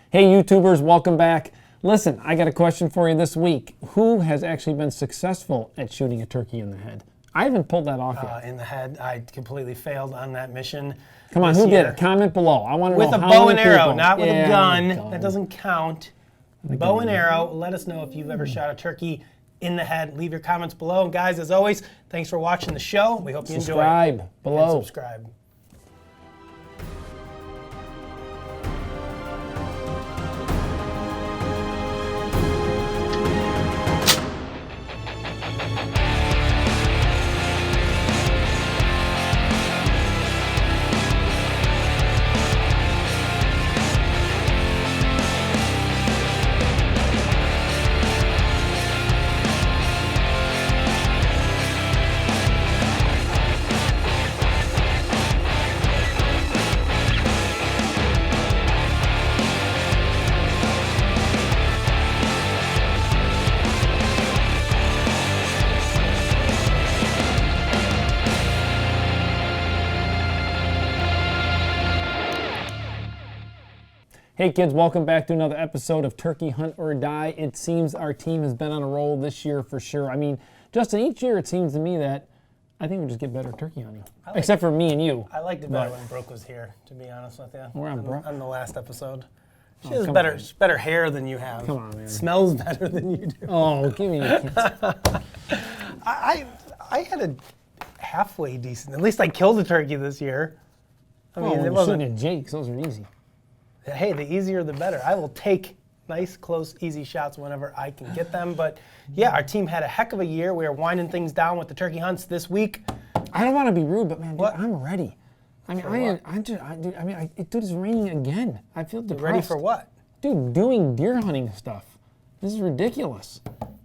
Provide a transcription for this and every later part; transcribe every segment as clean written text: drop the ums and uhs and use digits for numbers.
Hey YouTubers, welcome back. Listen, I got a question for you this week. Who has actually been successful at shooting a turkey in the head? I haven't pulled that off yet. In the head, I completely failed on that mission. Come on, who did it? Comment below. I want to know with a how bow many and arrow, people. not with Yeah, a gun. That doesn't count. Bow and gun. arrow. Let us know if you've ever shot a turkey in the head. Leave your comments below. And guys, as always, thanks for watching the show. We hope you enjoy it. Subscribe below. And subscribe. Hey kids, welcome back to another episode of Turkey Hunt or Die. It seems our team has been on a roll this year for sure. I mean, Justin, each year it seems to me that I think we just get better turkey hunting. Except for me and you. I liked it better when Brooke was here, to be honest with you. We're on Brooke? On the last episode. She has better hair than you have. Come on, man. Smells better than you do. Oh, give me a kiss. I had a halfway decent. At least I killed a turkey this year. I mean, it wasn't at Jake's. Those are easy. Hey, the easier the better. I will take nice, close, easy shots whenever I can get them. But yeah, our team had a heck of a year. We are winding things down with the turkey hunts this week. I don't want to be rude, but man, dude, What? I'm ready. I mean, dude, it's raining again. I feel depressed. Ready for what? Dude, doing deer hunting stuff. This is ridiculous.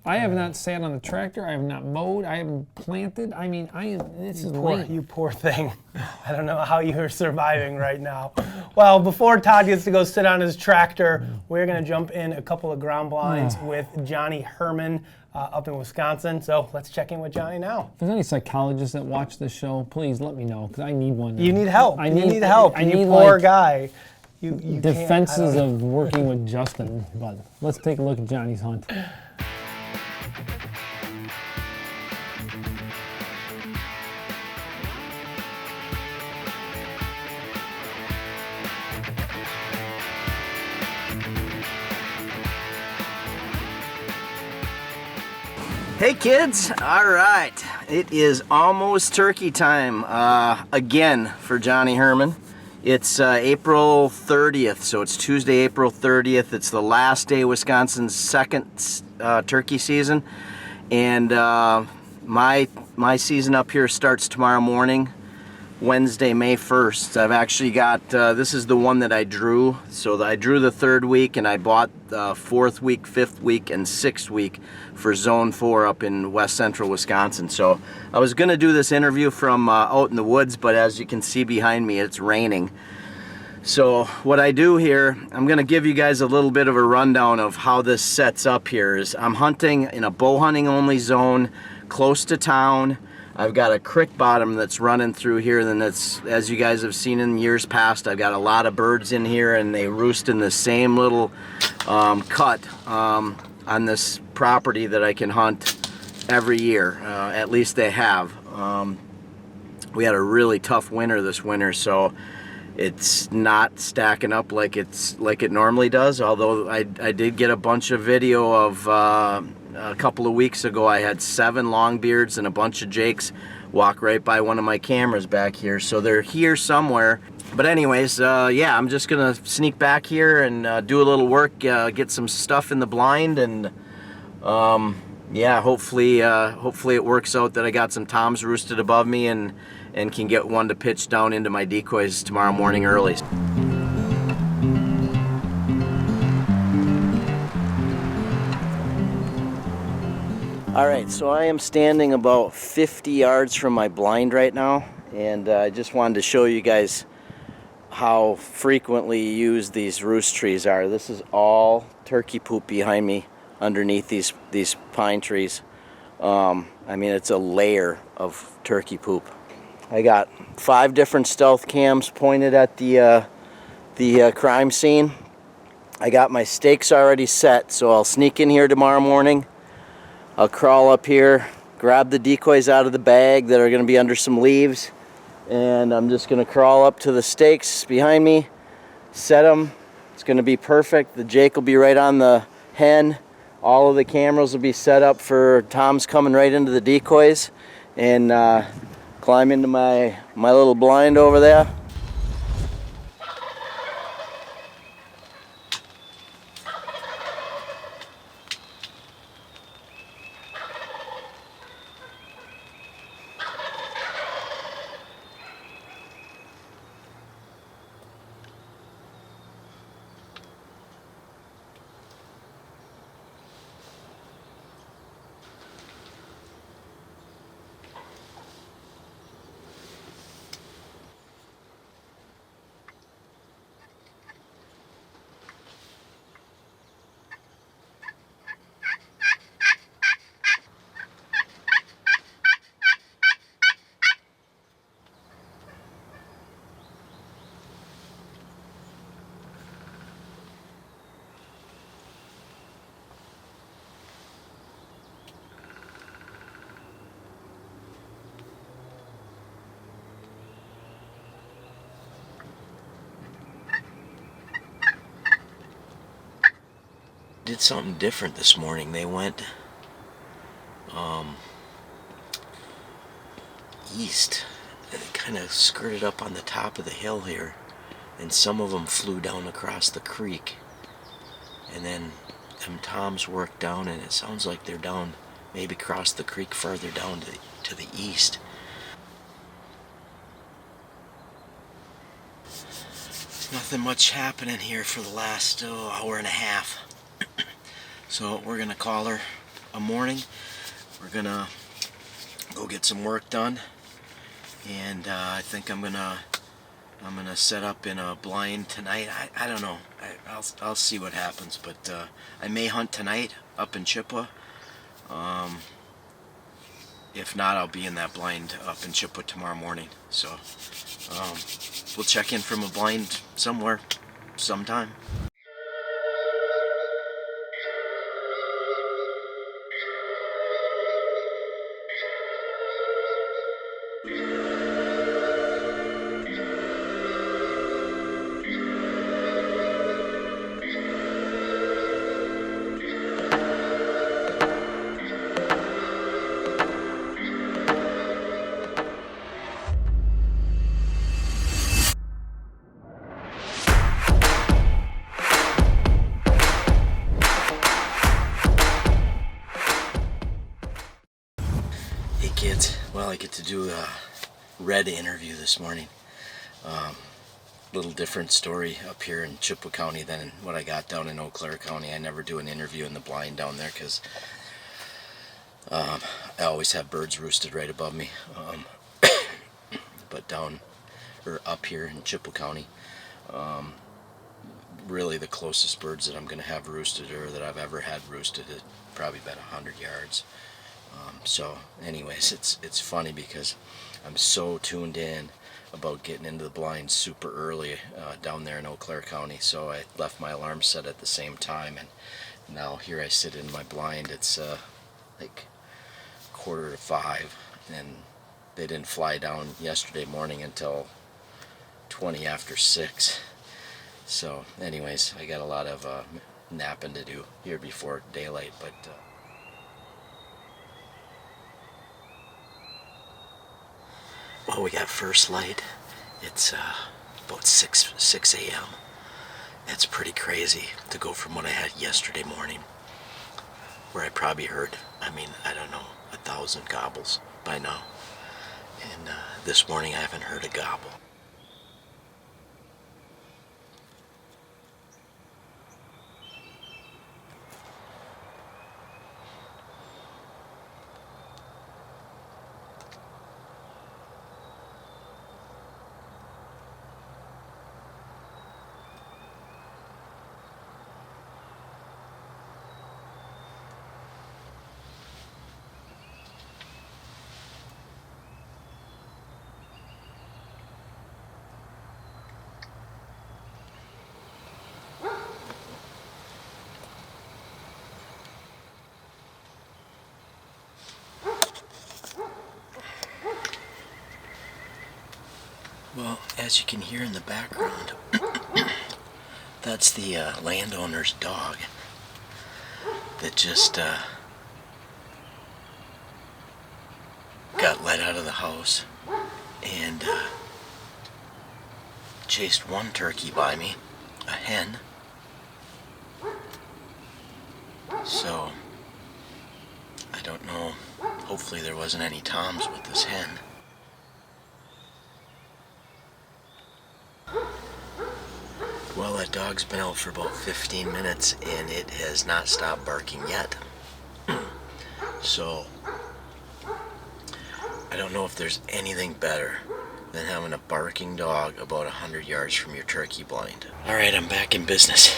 I have not sat on the tractor. I have not mowed. I haven't planted. I mean, this is lame. You poor thing. I don't know how you're surviving right now. Well, before Todd gets to go sit on his tractor, we're going to jump in a couple of ground blinds with Johnny Herrman up in Wisconsin. So let's check in with Johnny now. If there's any psychologists that watch this show, please let me know, because I need one. You need help. I need help. I need poor like, guy. You defenses of working with Justin. But let's take a look at Johnny's hunt. Hey kids, all right, it is almost turkey time again for Johnny Herrman. It's April 30th, so it's Tuesday, April 30th. It's the last day of Wisconsin's second turkey season, and my season up here starts tomorrow morning, Wednesday, May 1st. I've actually got, this is the one that I drew. So I drew the 3rd week, and I bought the 4th week, 5th week, and 6th week for Zone 4 up in west central Wisconsin. So I was gonna do this interview from out in the woods, but as you can see behind me, it's raining. So what I do here, I'm gonna give you guys a little bit of a rundown of how this sets up here. Is I'm hunting in a bow hunting only zone, close to town. I've got a creek bottom that's running through here, and that's, as you guys have seen in years past, I've got a lot of birds in here, and they roost in the same little cut on this property that I can hunt every year. At least they have. We had a really tough winter this winter, so it's not stacking up like it normally does, although I did get a bunch of video of a couple of weeks ago. I had 7 longbeards and a bunch of jakes walk right by one of my cameras back here, so they're here somewhere. But anyways, yeah, I'm just gonna sneak back here and do a little work, get some stuff in the blind, and yeah, hopefully it works out that I got some toms roosted above me and can get one to pitch down into my decoys tomorrow morning early. All right, so I am standing about 50 yards from my blind right now, and I just wanted to show you guys how frequently used these roost trees are. This is all turkey poop behind me underneath these pine trees. I mean, it's a layer of turkey poop. I got 5 different stealth cams pointed at the crime scene. I got my stakes already set, so I'll sneak in here tomorrow morning. I'll crawl up here, grab the decoys out of the bag that are going to be under some leaves, and I'm just going to crawl up to the stakes behind me, set them. It's going to be perfect. The Jake will be right on the hen. All of the cameras will be set up for Tom's coming right into the decoys, and climb into my little blind over there. Did something different this morning. They went east, and it kind of skirted up on the top of the hill here, and some of them flew down across the creek, and then them toms worked down, and it sounds like they're down maybe across the creek further down to the east. Nothing much happening here for the last hour and a half. So we're gonna call her a morning. We're gonna go get some work done, and I think I'm gonna set up in a blind tonight. I don't know. I'll see what happens, but I may hunt tonight up in Chippewa. If not, I'll be in that blind up in Chippewa tomorrow morning. So we'll check in from a blind somewhere, sometime. Kids, well, I get to do a red interview this morning. Little different story up here in Chippewa County than what I got down in Eau Claire County. I never do an interview in the blind down there because I always have birds roosted right above me. But up here in Chippewa County, really the closest birds that I'm going to have roosted or that I've ever had roosted is probably about 100 yards. So anyways, it's funny because I'm so tuned in about getting into the blind super early down there in Eau Claire County, so I left my alarm set at the same time, and now here I sit in my blind. It's like 4:45, and they didn't fly down yesterday morning until 20 after 6. So anyways, I got a lot of napping to do here before daylight, but well, we got first light. It's about 6 a.m. It's pretty crazy to go from what I had yesterday morning, where I probably heard, I don't know, 1,000 gobbles by now. And this morning I haven't heard a gobble. As you can hear in the background, that's the landowner's dog that just got let out of the house and chased one turkey by me, a hen. So, I don't know, hopefully there wasn't any toms with this hen. Well, that dog's been out for about 15 minutes and it has not stopped barking yet. So, I don't know if there's anything better than having a barking dog about 100 yards from your turkey blind. Alright, I'm back in business.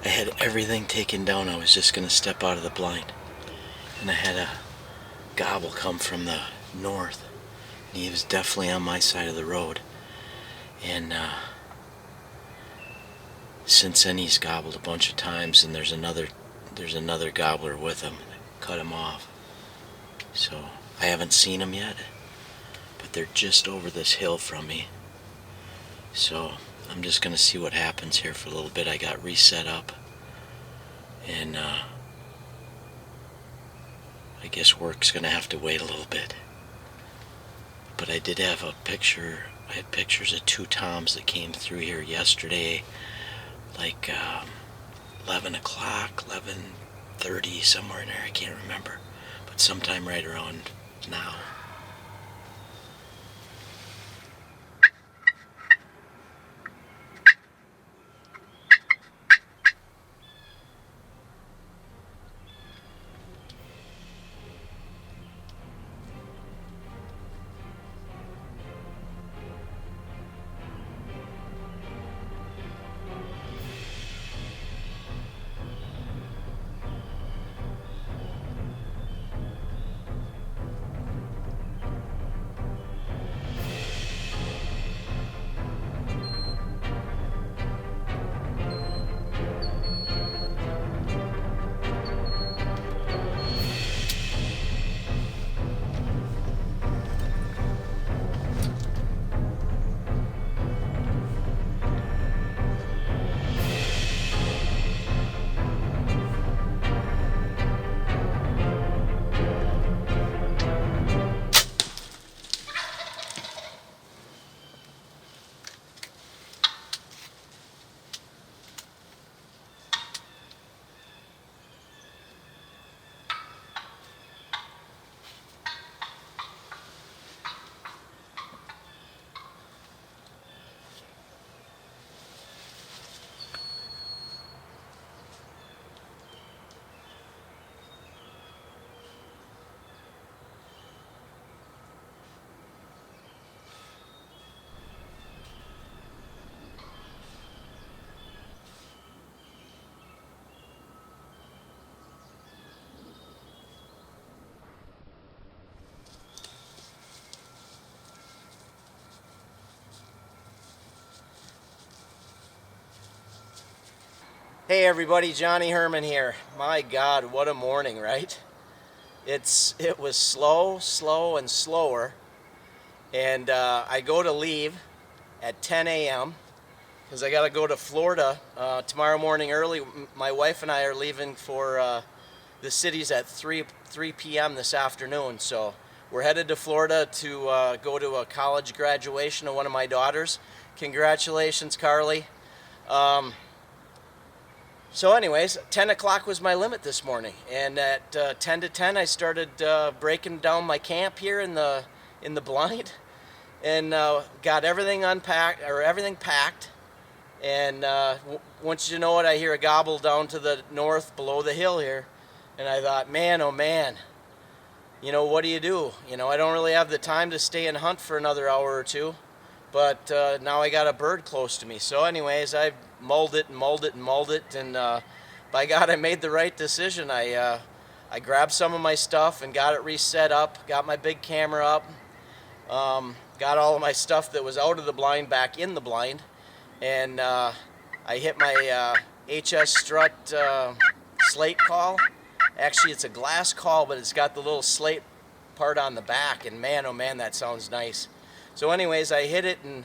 I had everything taken down. I was just going to step out of the blind. And I had a gobble come from the north. And he was definitely on my side of the road. And since then he's gobbled a bunch of times, and there's another gobbler with him. Cut him off. So I haven't seen him yet, but they're just over this hill from me. So I'm just gonna see what happens here for a little bit. I got reset up, and I guess work's gonna have to wait a little bit. But I did have a picture. I had pictures of 2 toms that came through here yesterday, like 11 o'clock, 11:30, somewhere in there. I can't remember, but sometime right around now. Hey everybody, Johnny Herrman here. My God, what a morning, right? It was slow and slower, and I go to leave at 10 a.m. because I got to go to Florida tomorrow morning early. My wife and I are leaving for the cities at 3 p.m. this afternoon, so we're headed to Florida to go to a college graduation of one of my daughters. Congratulations, Carly. So anyways, 10 o'clock was my limit this morning, and at 10 to 10 I started breaking down my camp here in the blind, and got everything unpacked, or everything packed, and once you know it, I hear a gobble down to the north below the hill here, and I thought, man, oh man, you know, what do? You know, I don't really have the time to stay and hunt for another hour or two, but now I got a bird close to me. So anyways, I mulled it, and by God, I made the right decision. I grabbed some of my stuff and got it reset up, got my big camera up, got all of my stuff that was out of the blind back in the blind, and I hit my HS strut slate call. Actually, it's a glass call, but it's got the little slate part on the back, and man, oh man, that sounds nice. So anyways, I hit it, and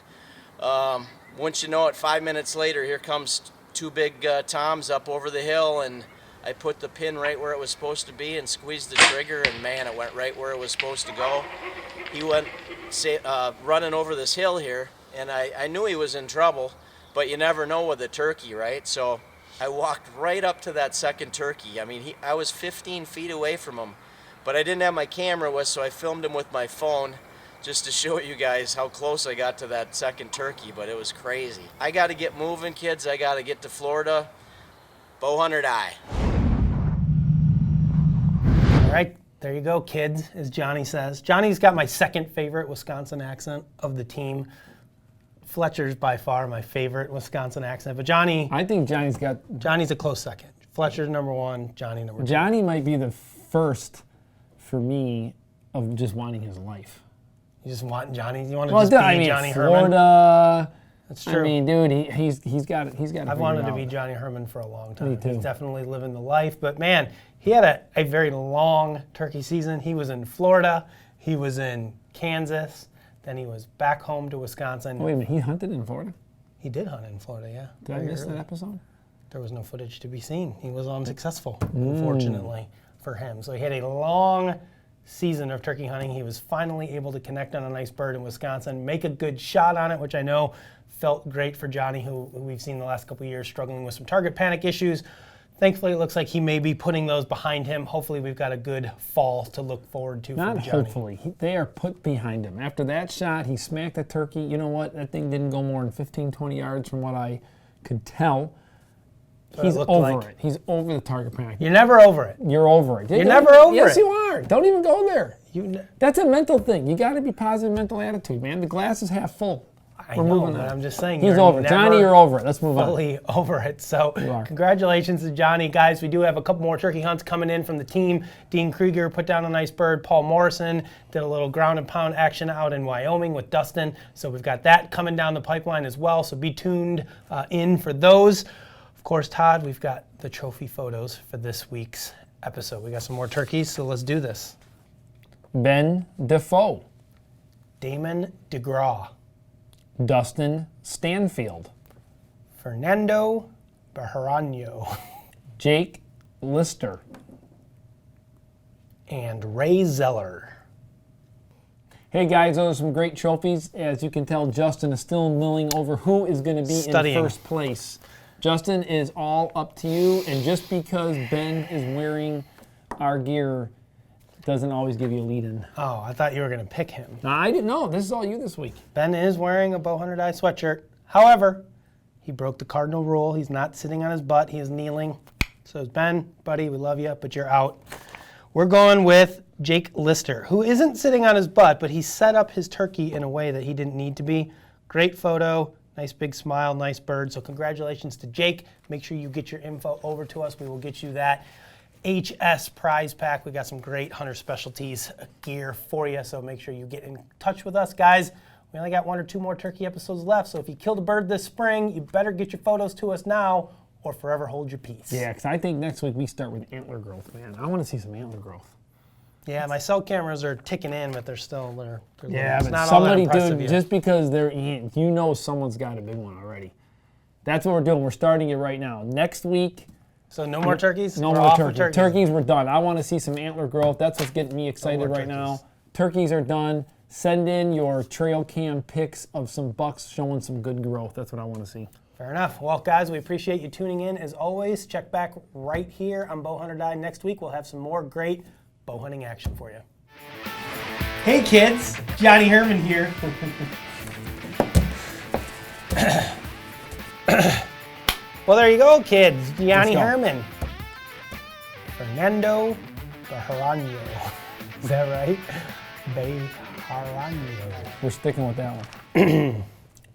once you know it, 5 minutes later, here comes two big toms up over the hill, and I put the pin right where it was supposed to be and squeezed the trigger, and man, it went right where it was supposed to go. He went running over this hill here, and I knew he was in trouble, but you never know with a turkey, right? So I walked right up to that second turkey. I mean, I was 15 feet away from him, but I didn't have my camera with, so I filmed him with my phone just to show you guys how close I got to that second turkey, but it was crazy. I got to get moving, kids. I got to get to Florida. Bowhunt or die. All right, there you go, kids, as Johnny says. Johnny's got my second favorite Wisconsin accent of the team. Fletcher's by far my favorite Wisconsin accent, but Johnny... I think Johnny's a close second. Fletcher's number one, Johnny number two. Johnny might be the first for me of just wanting his life. You just want Johnny? You want to just be Johnny Herrman? Florida. That's true. I mean, dude, he's got it. I've wanted to be Johnny Herrman for a long time. Me too. He's definitely living the life. But man, he had a very long turkey season. He was in Florida. He was in Kansas. Then he was back home to Wisconsin. Wait a minute, he hunted in Florida? He did hunt in Florida, yeah. Did I miss that episode? There was no footage to be seen. He was unsuccessful, unfortunately, for him. So he had a long season of turkey hunting. He was finally able to connect on a nice bird in Wisconsin, make a good shot on it, which I know felt great for Johnny, who we've seen the last couple of years struggling with some target panic issues. Thankfully, it looks like he may be putting those behind him. Hopefully, we've got a good fall to look forward to Not from Johnny. hopefully. They are put behind him. After that shot, he smacked the turkey. You know what? That thing didn't go more than 15, 20 yards from what I could tell. He's over it. He's over the target panic. You're never over it. You're over it. You're never over it. Yes, you are. Don't even go there. You That's a mental thing. You got to be positive mental attitude, man. The glass is half full. I know, but I'm just saying. He's over it. Johnny, you're over it. Let's move on. Fully over it. So You are. congratulations to Johnny. Guys, we do have a couple more turkey hunts coming in from the team. Dean Krieger put down a nice bird. Paul Morrison did a little ground and pound action out in Wyoming with Dustin. So we've got that coming down the pipeline as well. So be tuned in for those. Of course, Todd, we've got the trophy photos for this week's episode. We got some more turkeys, so let's do this. Ben Defoe. Damon DeGraw. Dustin Stanfield. Fernando Bejarano. Jake Lister. And Ray Zeller. Hey guys, those are some great trophies. As you can tell, Justin is still milling over who is going to be Studying. in first place. Justin, is all up to you, and just because Ben is wearing our gear doesn't always give you a lead-in. Oh, I thought you were going to pick him. No, I didn't know. This is all you this week. Ben is wearing a Bowhunt or Die sweatshirt. However, he broke the cardinal rule. He's not sitting on his butt. He is kneeling. So Ben, buddy, we love you, but you're out. We're going with Jake Lister, who isn't sitting on his butt, but he set up his turkey in a way that he didn't need to be. Great photo. Nice big smile, nice bird. So congratulations to Jake. Make sure you get your info over to us. We will get you that HS prize pack. We got some great hunter specialties gear for you, so make sure you get in touch with us, guys. We only got 1 or 2 more turkey episodes left, so if you killed a bird this spring, you better get your photos to us now or forever hold your peace. Yeah, because I think next week we start with antler growth, man. I want to see some antler growth. Yeah, my cell cameras are ticking in, but they're Yeah, it's but not all that somebody, impressive dude, yet. just because they're in, you know someone's got a big one already. That's what we're doing. We're starting it right now. Next week, So no more turkeys? no We're more off turkeys. of Turkeys, we're done. I want to see some antler growth. That's what's getting me excited right now. Turkeys are done. Send in your trail cam pics of some bucks showing some good growth. That's what I want to see. Fair enough. Well, guys, we appreciate you tuning in. As always, check back right here on Bowhunt or Die. Next week, we'll have some more great bow hunting action for you. Hey, kids. Johnny Herrman here. Well, there you go, kids. Johnny go. Herrman. Fernando Bejarano. Is that right? Bejarano. We're sticking with that one.